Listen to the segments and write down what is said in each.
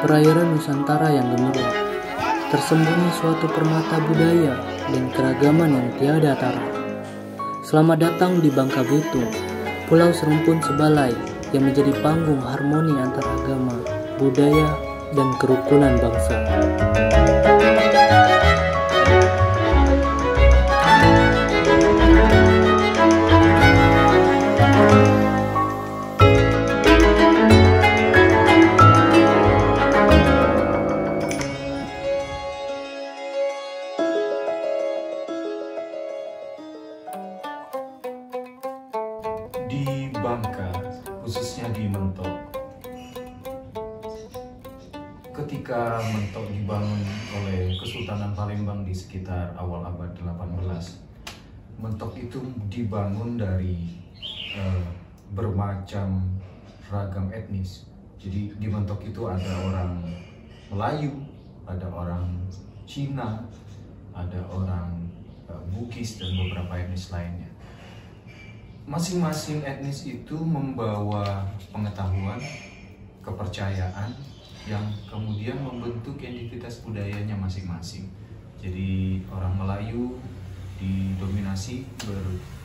perairan Nusantara yang gemerlap, tersembunyi suatu permata budaya dan keragaman yang tiada tara. Selamat datang di Bangka Belitung, pulau serumpun sebalai yang menjadi panggung harmoni antara agama, budaya, dan kerukunan bangsa. Di Bangka, khususnya di Mentok, ketika Mentok dibangun oleh Kesultanan Palembang di sekitar awal abad 18, Mentok itu dibangun dari bermacam ragam etnis. Jadi di Mentok itu ada orang Melayu, ada orang Cina, ada orang Bugis, dan beberapa etnis lainnya. Masing-masing etnis itu membawa pengetahuan, kepercayaan yang kemudian membentuk identitas budayanya masing-masing. Jadi orang Melayu didominasi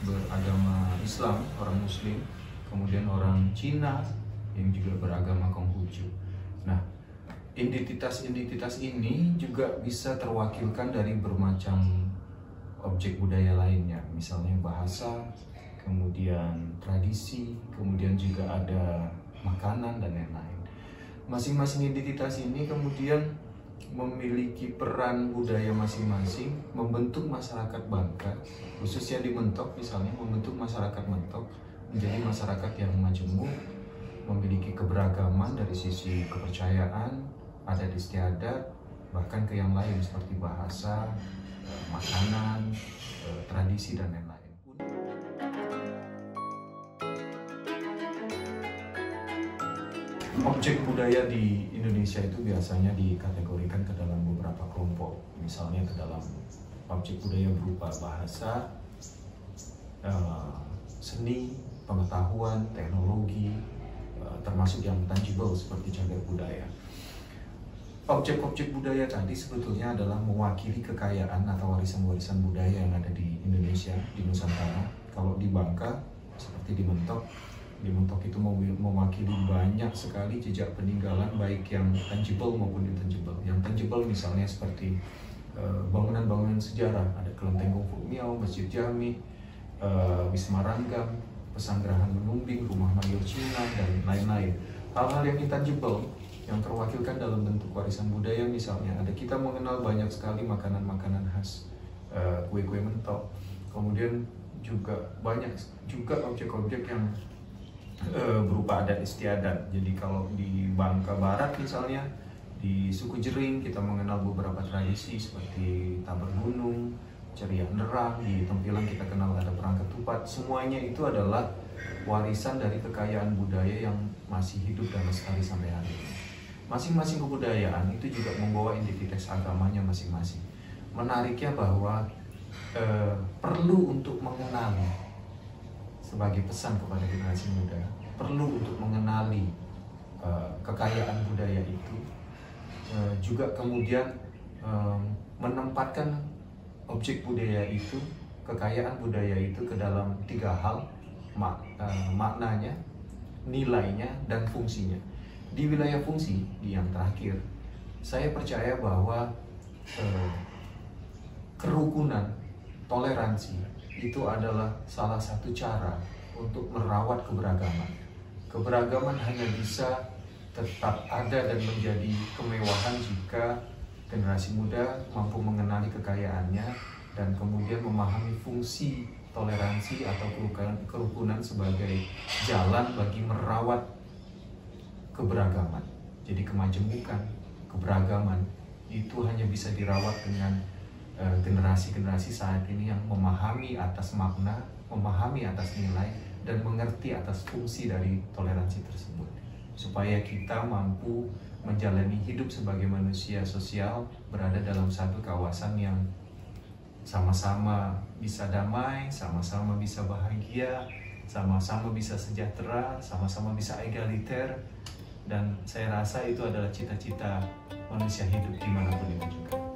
beragama Islam, orang Muslim, kemudian orang Cina yang juga beragama Konghucu. Nah, identitas-identitas ini juga bisa terwakilkan dari bermacam objek budaya lainnya, misalnya bahasa, kemudian tradisi, kemudian juga ada makanan dan lain-lain. Masing-masing identitas ini kemudian memiliki peran budaya masing-masing, membentuk masyarakat Bangka, khususnya di Mentok misalnya, membentuk masyarakat Mentok menjadi masyarakat yang majemuk, memiliki keberagaman dari sisi kepercayaan, adat istiadat, bahkan ke yang lain seperti bahasa, makanan, tradisi, dan lain-lain. Objek budaya di Indonesia itu biasanya dikategorikan ke dalam beberapa kelompok. Misalnya ke dalam objek budaya berupa bahasa, seni, pengetahuan, teknologi, termasuk yang tangible seperti cagar budaya. Objek-objek budaya tadi sebetulnya adalah mewakili kekayaan atau warisan-warisan budaya yang ada di Indonesia, di Nusantara. Kalau di Bangka, seperti di Mentok itu mewakili banyak sekali jejak peninggalan, baik yang tangible maupun intangible. Yang tangible misalnya seperti bangunan-bangunan sejarah, ada Kelenteng Kungfu Miao, Masjid Jami, Wisma Ranggam, Pesanggerahan Menumbing, Rumah Mayor Cina, dan lain-lain. Hal-hal yang intangible yang terwakilkan dalam bentuk warisan budaya, misalnya ada kita mengenal banyak sekali makanan-makanan khas, kue-kue Mentok. Kemudian juga banyak juga objek-objek yang berupa adat istiadat. Jadi kalau di Bangka Barat misalnya, di suku Jering kita mengenal beberapa tradisi seperti tabur gunung, ceria nerang, di Tempilang kita kenal ada perang ketupat. Semuanya itu adalah warisan dari kekayaan budaya yang masih hidup dan lestari sampai hari ini. Masing-masing kebudayaan itu juga membawa identitas agamanya masing-masing. Menariknya bahwa perlu untuk mengenali, sebagai pesan kepada generasi muda, perlu untuk mengenali kekayaan budaya itu, juga kemudian menempatkan objek budaya itu, kekayaan budaya itu ke dalam tiga hal, maknanya, nilainya, dan fungsinya. Di wilayah fungsi, di yang terakhir, saya percaya bahwa kerukunan, toleransi itu adalah salah satu cara untuk merawat keberagaman. Keberagaman hanya bisa tetap ada dan menjadi kemewahan jika generasi muda mampu mengenali kekayaannya dan kemudian memahami fungsi toleransi atau kerukunan sebagai jalan bagi merawat keberagaman. Jadi kemajemukan, keberagaman itu hanya bisa dirawat dengan generasi-generasi saat ini yang memahami atas makna, memahami atas nilai, dan mengerti atas fungsi dari toleransi tersebut, supaya kita mampu menjalani hidup sebagai manusia sosial, berada dalam satu kawasan yang sama-sama bisa damai, sama-sama bisa bahagia, sama-sama bisa sejahtera, sama-sama bisa egaliter, dan saya rasa itu adalah cita-cita manusia hidup dimanapun itu juga.